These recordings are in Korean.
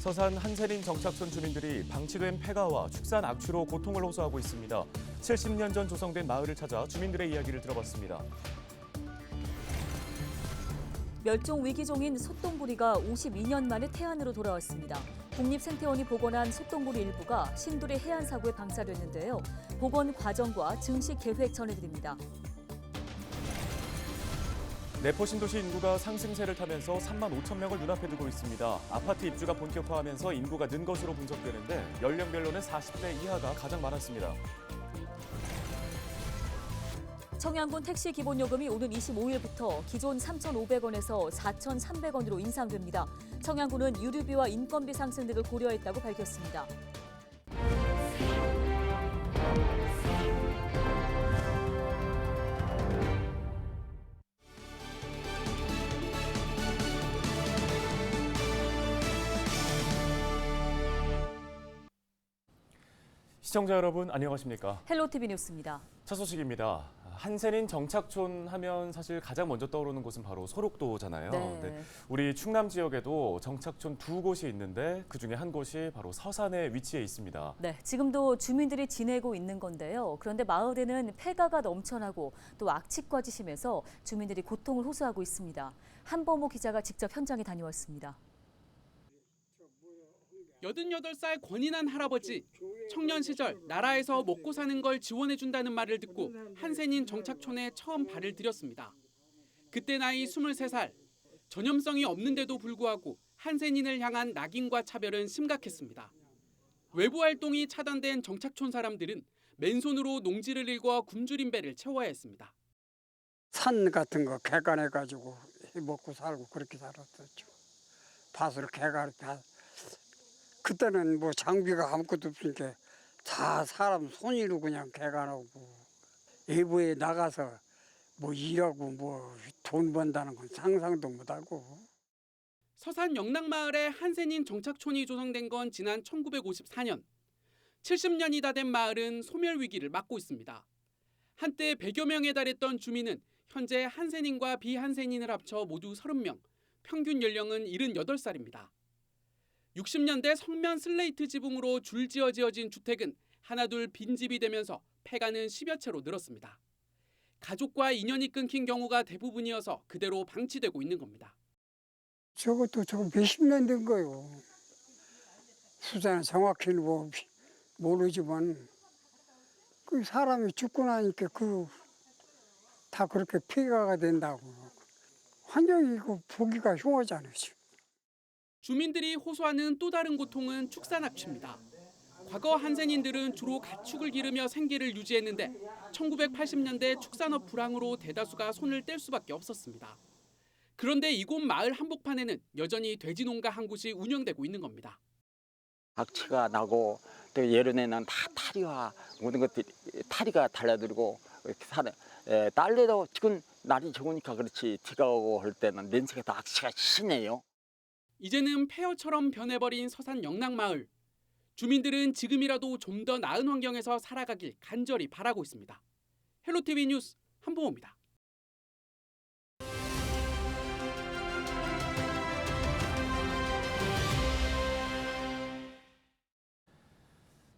서산 한세린 정착촌 주민들이 방치된 폐가와 축산 악취로 고통을 호소하고 있습니다. 70년 전 조성된 마을을 찾아 주민들의 이야기를 들어봤습니다. 멸종 위기종인 솥동구리가 52년 만에 태안으로 돌아왔습니다. 국립생태원이 복원한 솥동구리 일부가 신두리 해안사구에 방사됐는데요. 복원 과정과 증식 계획 전해드립니다. 내포 신도시 인구가 상승세를 타면서 3만 5천 명을 눈앞에 두고 있습니다. 아파트 입주가 본격화하면서 인구가 는 것으로 분석되는데 연령별로는 40대 이하가 가장 많았습니다. 청양군 택시 기본요금이 오는 25일부터 기존 3,500원에서 4,300원으로 인상됩니다. 청양군은 유류비와 인건비 상승 등을 고려했다고 밝혔습니다. 시청자 여러분 안녕하십니까? 헬로티비 뉴스입니다. 첫 소식입니다. 한세린 정착촌 하면 사실 가장 먼저 떠오르는 곳은 바로 소록도잖아요. 네. 우리 충남 지역에도 정착촌 두 곳이 있는데 그중에 한 곳이 바로 서산에 위치해 있습니다. 네, 지금도 주민들이 지내고 있는 건데요. 그런데 마을에는 폐가가 넘쳐나고 또 악취까지 심해서 주민들이 고통을 호소하고 있습니다. 한범호 기자가 직접 현장에 다녀왔습니다. 88살 권인한 할아버지, 청년 시절 나라에서 먹고 사는 걸 지원해준다는 말을 듣고 한센인 정착촌에 처음 발을 들였습니다. 그때 나이 23살, 전염성이 없는데도 불구하고 한센인을 향한 낙인과 차별은 심각했습니다. 외부 활동이 차단된 정착촌 사람들은 맨손으로 농지를 일궈 굶주린 배를 채워야 했습니다. 산 같은 거 개간해가지고 먹고 살고 그렇게 살았었죠. 밭을 개간 다. 그때는 뭐 장비가 아무것도 없으니까 다 사람 손으로 그냥 개간하고 외부에 나가서 뭐 일하고 뭐 돈 번다는 건 상상도 못하고. 서산 영락마을에 한센인 정착촌이 조성된 건 지난 1954년. 70년이 다 된 마을은 소멸 위기를 맞고 있습니다. 한때 100여 명에 달했던 주민은 현재 한센인과 비한센인을 합쳐 모두 30명, 평균 연령은 78살입니다. 60년대 성면 슬레이트 지붕으로 줄지어 지어진 주택은 하나둘 빈집이 되면서 폐가는 10여 채로 늘었습니다. 가족과 인연이 끊긴 경우가 대부분이어서 그대로 방치되고 있는 겁니다. 저것도 저거 몇십 년 된 거예요. 숫자는 정확히는 뭐 모르지만 그 사람이 죽고 나니까 그 다 그렇게 폐가가 된다고. 환경이 이거 보기가 흉하잖아요. 주민들이 호소하는 또 다른 고통은 축산 악취입니다. 과거 한센인들은 주로 가축을 기르며 생계를 유지했는데 1980년대 축산업 불황으로 대다수가 손을 뗄 수밖에 없었습니다. 그런데 이곳 마을 한복판에는 여전히 돼지 농가 한 곳이 운영되고 있는 겁니다. 악취가 나고 또 예전에는 다 탈이와 모든 것들이 탈이가 달라들고 이렇게 사는 딸내도 지금 날이 좋으니까 그렇지 비가 오고 할 때는 냄새가 다 악취가 심해요. 이제는 폐허처럼 변해버린 서산 영락마을. 주민들은 지금이라도 좀 더 나은 환경에서 살아가길 간절히 바라고 있습니다. 헬로티비 뉴스 한보호입니다.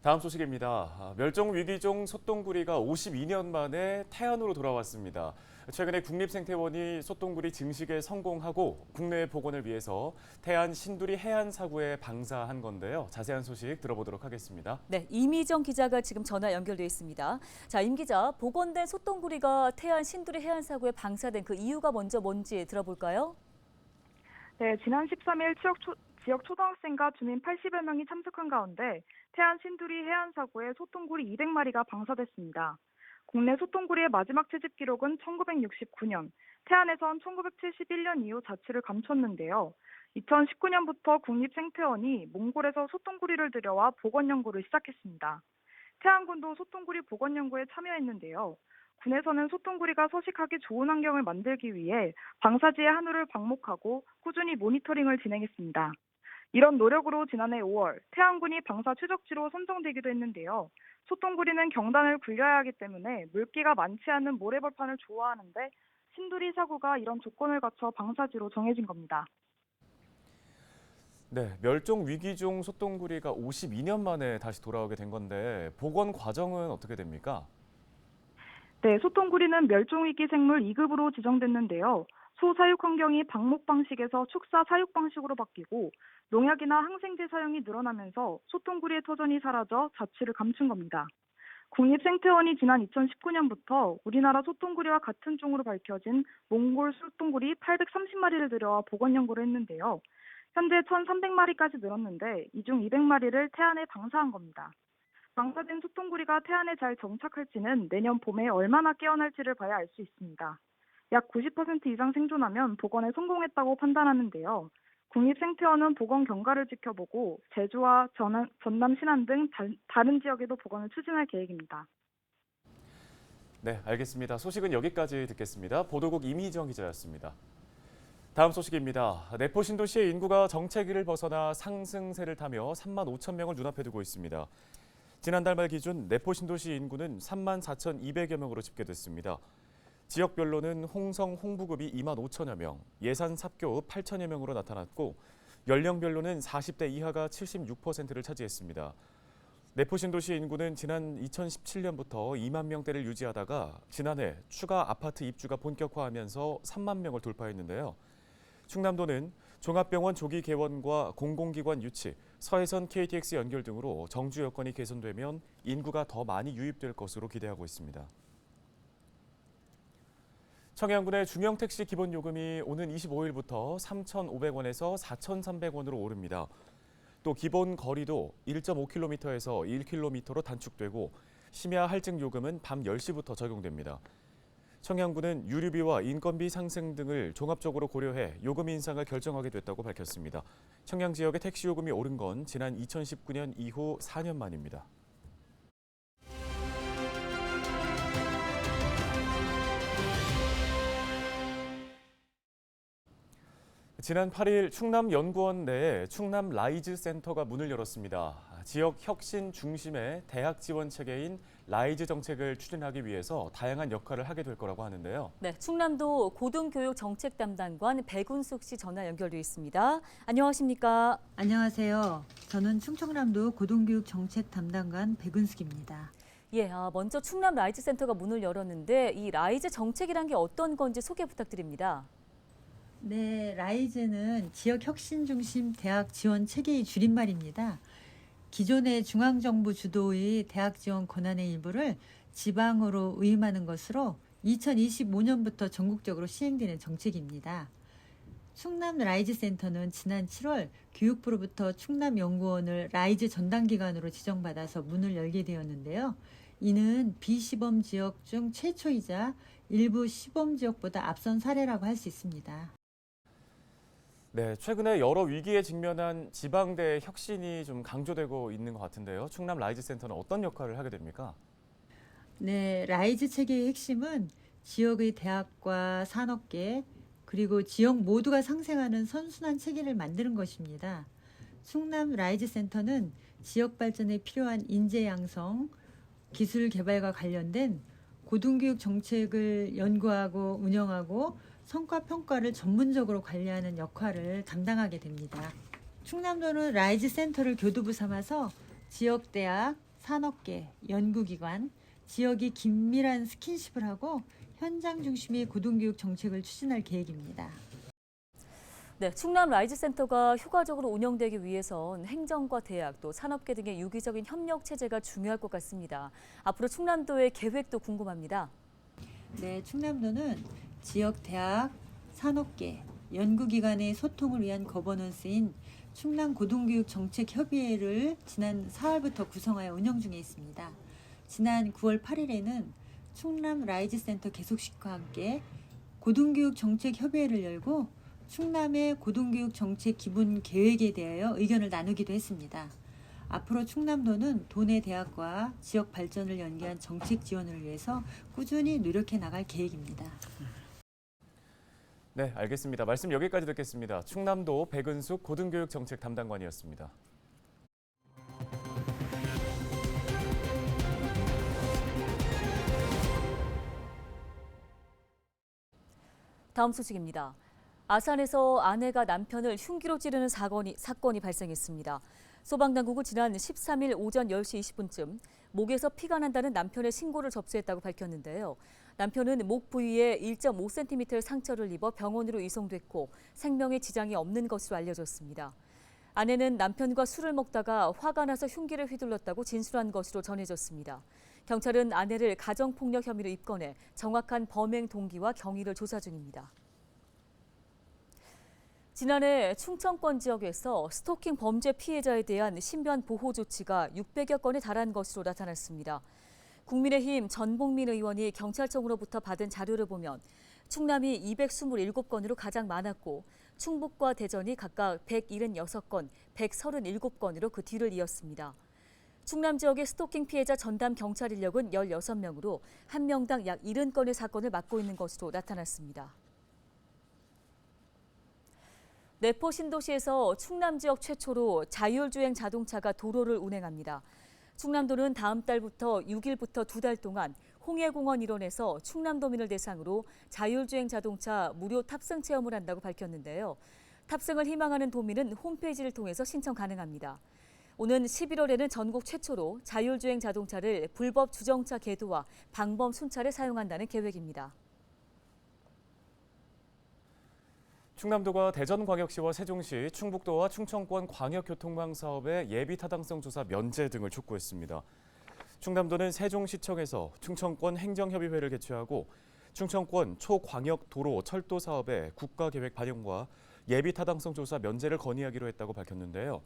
다음 소식입니다. 멸종 위기종 솥동구리가 52년 만에 태안으로 돌아왔습니다. 최근에 국립생태원이 솥동구리 증식에 성공하고 국내 복원을 위해서 태안 신두리 해안사구에 방사한 건데요. 자세한 소식 들어보도록 하겠습니다. 네, 이미정 기자가 지금 전화 연결돼 있습니다. 자, 임 기자, 복원된 솥동구리가 태안 신두리 해안사구에 방사된 그 이유가 먼저 뭔지 들어볼까요? 네, 지난 13일 지역 초등학생과 주민 80여 명이 참석한 가운데 태안 신두리 해안사구에 솥동구리 200마리가 방사됐습니다. 국내 솥동구리의 마지막 채집 기록은 1969년, 태안에선 1971년 이후 자취를 감췄는데요. 2019년부터 국립생태원이 몽골에서 솥동구리를 들여와 복원 연구를 시작했습니다. 태안군도 솥동구리 복원 연구에 참여했는데요. 군에서는 솥동구리가 서식하기 좋은 환경을 만들기 위해 방사지의 한우를 방목하고 꾸준히 모니터링을 진행했습니다. 이런 노력으로 지난해 5월 태안군이 방사 최적지로 선정되기도 했는데요. 솥동구리는 경단을 굴려야 하기 때문에 물기가 많지 않은 모래벌판을 좋아하는데 신두리 사구가 이런 조건을 갖춰 방사지로 정해진 겁니다. 네, 멸종 위기종 소똥구리가 52년 만에 다시 돌아오게 된 건데 복원 과정은 어떻게 됩니까? 네, 소똥구리는 멸종위기 생물 2급으로 지정됐는데요. 소사육 환경이 방목 방식에서 축사 사육 방식으로 바뀌고 농약이나 항생제 사용이 늘어나면서 소똥구리의 터전이 사라져 자취를 감춘 겁니다. 국립생태원이 지난 2019년부터 우리나라 소똥구리와 같은 종으로 밝혀진 몽골 소똥구리 830마리를 들여와 복원 연구를 했는데요. 현재 1,300마리까지 늘었는데 이 중 200마리를 태안에 방사한 겁니다. 방사된 소똥구리가 태안에 잘 정착할지는 내년 봄에 얼마나 깨어날지를 봐야 알 수 있습니다. 약 90% 이상 생존하면 복원에 성공했다고 판단하는데요. 국립생태원은 복원 경과를 지켜보고 제주와 전남, 신안 등 다른 지역에도 복원을 추진할 계획입니다. 네, 알겠습니다. 소식은 여기까지 듣겠습니다. 보도국 이미정 기자였습니다. 다음 소식입니다. 내포 신도시의 인구가 정체기를 벗어나 상승세를 타며 3만 5천 명을 눈앞에 두고 있습니다. 지난달 말 기준 내포 신도시 인구는 3만 4,200여 명으로 집계됐습니다. 지역별로는 홍성, 홍부급이 2만 5천여 명, 예산, 삽교읍 8천여 명으로 나타났고 연령별로는 40대 이하가 76%를 차지했습니다. 내포 신도시 인구는 지난 2017년부터 2만 명대를 유지하다가 지난해 추가 아파트 입주가 본격화하면서 3만 명을 돌파했는데요. 충남도는 종합병원 조기 개원과 공공기관 유치, 서해선 KTX 연결 등으로 정주 여건이 개선되면 인구가 더 많이 유입될 것으로 기대하고 있습니다. 청양군의 중형택시 기본요금이 오는 25일부터 3,500원에서 4,300원으로 오릅니다. 또 기본 거리도 1.5km에서 1km로 단축되고 심야 할증 요금은 밤 10시부터 적용됩니다. 청양군은 유류비와 인건비 상승 등을 종합적으로 고려해 요금 인상을 결정하게 됐다고 밝혔습니다. 청양 지역의 택시 요금이 오른 건 지난 2019년 이후 4년 만입니다. 지난 8일 충남연구원 내에 충남 라이즈 센터가 문을 열었습니다. 지역 혁신 중심의 대학 지원 체계인 라이즈 정책을 추진하기 위해서 다양한 역할을 하게 될 거라고 하는데요. 네, 충남도 고등교육 정책 담당관 백운숙 씨 전화 연결돼 있습니다. 안녕하십니까? 안녕하세요. 저는 충청남도 고등교육 정책 담당관 백은숙입니다. 예, 먼저 충남 라이즈 센터가 문을 열었는데 이 라이즈 정책이란 게 어떤 건지 소개 부탁드립니다. 네, 라이즈는 지역 혁신 중심 대학 지원 체계의 줄임말입니다. 기존의 중앙정부 주도의 대학 지원 권한의 일부를 지방으로 의임하는 것으로 2025년부터 전국적으로 시행되는 정책입니다. 충남 라이즈 센터는 지난 7월 교육부로부터 충남연구원을 라이즈 전담기관으로 지정받아서 문을 열게 되었는데요. 이는 비시범 지역 중 최초이자 일부 시범 지역보다 앞선 사례라고 할 수 있습니다. 네, 최근에 여러 위기에 직면한 지방대 혁신이 좀 강조되고 있는 것 같은데요. 충남 라이즈 센터는 어떤 역할을 하게 됩니까? 네, 라이즈 체계의 핵심은 지역의 대학과 산업계 그리고 지역 모두가 상생하는 선순환 체계를 만드는 것입니다. 충남 라이즈 센터는 지역 발전에 필요한 인재 양성, 기술 개발과 관련된 고등교육 정책을 연구하고 운영하고 성과 평가를 전문적으로 관리하는 역할을 담당하게 됩니다. 충남도는 라이즈 센터를 교두부 삼아서 지역대학, 산업계, 연구기관, 지역이 긴밀한 스킨십을 하고 현장 중심의 고등교육 정책을 추진할 계획입니다. 네, 충남 라이즈 센터가 효과적으로 운영되기 위해선 행정과 대학 또 산업계 등의 유기적인 협력 체제가 중요할 것 같습니다. 앞으로 충남도의 계획도 궁금합니다. 네, 충남도는 지역 대학, 산업계, 연구기관의 소통을 위한 거버넌스인 충남고등교육정책협의회를 지난 4월부터 구성하여 운영 중에 있습니다. 지난 9월 8일에는 충남 라이즈 센터 개속식과 함께 고등교육정책협의회를 열고 충남의 고등교육 정책 기본 계획에 대하여 의견을 나누기도 했습니다. 앞으로 충남도는 도내 대학과 지역 발전을 연계한 정책 지원을 위해서 꾸준히 노력해 나갈 계획입니다. 네, 알겠습니다. 말씀 여기까지 듣겠습니다. 충남도 백은숙 고등교육 정책 담당관이었습니다. 다음 소식입니다. 아산에서 아내가 남편을 흉기로 찌르는 사건이 발생했습니다. 소방당국은 지난 13일 오전 10시 20분쯤 목에서 피가 난다는 남편의 신고를 접수했다고 밝혔는데요. 남편은 목 부위에 1.5cm의 상처를 입어 병원으로 이송됐고 생명에 지장이 없는 것으로 알려졌습니다. 아내는 남편과 술을 먹다가 화가 나서 흉기를 휘둘렀다고 진술한 것으로 전해졌습니다. 경찰은 아내를 가정폭력 혐의로 입건해 정확한 범행 동기와 경위를 조사 중입니다. 지난해 충청권 지역에서 스토킹 범죄 피해자에 대한 신변 보호 조치가 600여 건에 달한 것으로 나타났습니다. 국민의힘 전봉민 의원이 경찰청으로부터 받은 자료를 보면 충남이 227건으로 가장 많았고 충북과 대전이 각각 176건, 137건으로 그 뒤를 이었습니다. 충남 지역의 스토킹 피해자 전담 경찰 인력은 16명으로 한 명당 약 70건의 사건을 맡고 있는 것으로 나타났습니다. 내포 신도시에서 충남 지역 최초로 자율주행 자동차가 도로를 운행합니다. 충남도는 다음 달부터 6일부터 2달 동안 홍해공원 일원에서 충남도민을 대상으로 자율주행 자동차 무료 탑승 체험을 한다고 밝혔는데요. 탑승을 희망하는 도민은 홈페이지를 통해서 신청 가능합니다. 오는 11월에는 전국 최초로 자율주행 자동차를 불법 주정차 계도와 방범 순찰에 사용한다는 계획입니다. 충남도가 대전광역시와 세종시, 충북도와 충청권 광역교통망 사업의 예비 타당성 조사 면제 등을 촉구했습니다. 충남도는 세종시청에서 충청권 행정협의회를 개최하고 충청권 초광역도로 철도 사업의 국가계획 반영과 예비 타당성 조사 면제를 건의하기로 했다고 밝혔는데요.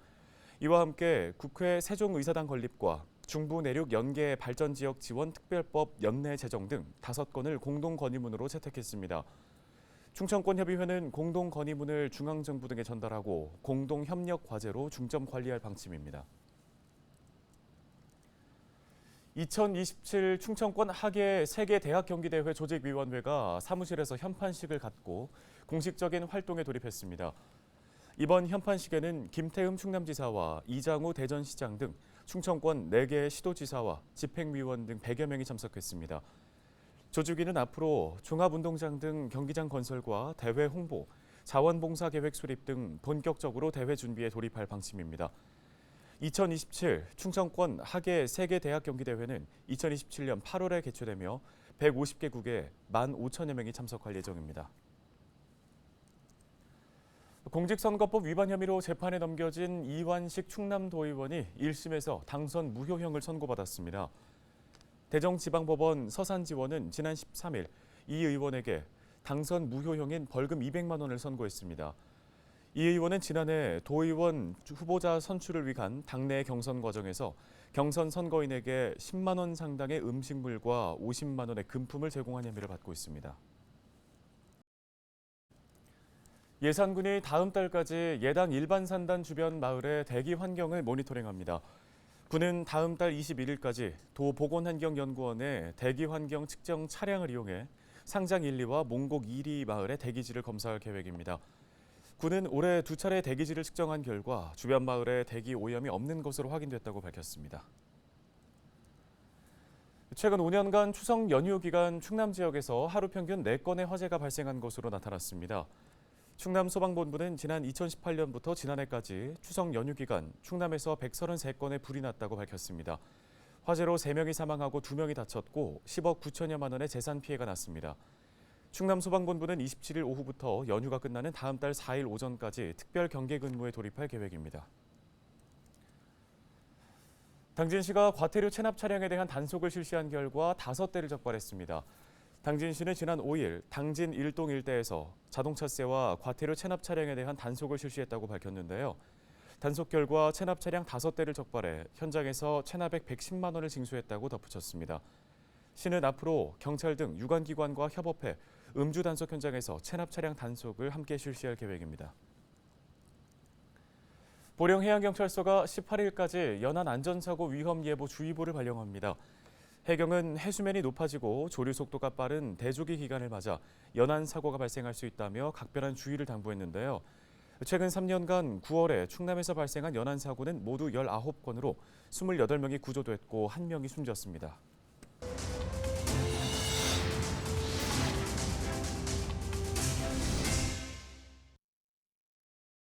이와 함께 국회 세종의사당 건립과 중부 내륙 연계 발전지역 지원 특별법 연내 제정 등 5건을 공동 건의문으로 채택했습니다. 충청권협의회는 공동 건의문을 중앙정부 등에 전달하고 공동 협력 과제로 중점 관리할 방침입니다. 2027 충청권 학예 세계 대학 경기대회 조직위원회가 사무실에서 현판식을 갖고 공식적인 활동에 돌입했습니다. 이번 현판식에는 김태흠 충남지사와 이장우 대전시장 등 충청권 4개 시도지사와 집행위원 등 100여 명이 참석했습니다. 조직위는 앞으로 종합운동장 등 경기장 건설과 대회 홍보, 자원봉사 계획 수립 등 본격적으로 대회 준비에 돌입할 방침입니다. 2027 충청권 학예 세계 대학 경기대회는 2027년 8월에 개최되며 150개국에 15,000여 명이 참석할 예정입니다. 공직선거법 위반 혐의로 재판에 넘겨진 이완식 충남도의원이 1심에서 당선 무효형을 선고받았습니다. 대정지방법원 서산지원은 지난 13일 이 의원에게 당선 무효형인 벌금 200만 원을 선고했습니다. 이 의원은 지난해 도의원 후보자 선출을 위한 당내 경선 과정에서 경선 선거인에게 10만 원 상당의 음식물과 50만 원의 금품을 제공한 혐의를 받고 있습니다. 예산군이 다음 달까지 예당 일반 산단 주변 마을의 대기 환경을 모니터링합니다. 군은 다음 달 21일까지 도 보건환경연구원의 대기 환경 측정 차량을 이용해 상장 1리와 몽곡 2리 마을의 대기질을 검사할 계획입니다. 군은 올해 2차례 대기질을 측정한 결과 주변 마을에 대기 오염이 없는 것으로 확인됐다고 밝혔습니다. 최근 5년간 추석 연휴 기간 충남 지역에서 하루 평균 4건의 화재가 발생한 것으로 나타났습니다. 충남소방본부는 지난 2018년부터 지난해까지 추석 연휴 기간 충남에서 133건의 불이 났다고 밝혔습니다. 화재로 3명이 사망하고 2명이 다쳤고 10억 9천여만 원의 재산 피해가 났습니다. 충남소방본부는 27일 오후부터 연휴가 끝나는 다음 달 4일 오전까지 특별 경계 근무에 돌입할 계획입니다. 당진시가 과태료 체납 차량에 대한 단속을 실시한 결과 5대를 적발했습니다. 당진시는 지난 5일 당진 1동 일대에서 자동차세와 과태료 체납 차량에 대한 단속을 실시했다고 밝혔는데요. 단속 결과 체납 차량 5대를 적발해 현장에서 체납액 110만 원을 징수했다고 덧붙였습니다. 시는 앞으로 경찰 등 유관기관과 협업해 음주 단속 현장에서 체납 차량 단속을 함께 실시할 계획입니다. 보령해양경찰서가 18일까지 연안 안전사고 위험 예보 주의보를 발령합니다. 해경은 해수면이 높아지고 조류 속도가 빠른 대조기 기간을 맞아 연안 사고가 발생할 수 있다며 각별한 주의를 당부했는데요. 최근 3년간 9월에 충남에서 발생한 연안 사고는 모두 19건으로 28명이 구조됐고 1명이 숨졌습니다.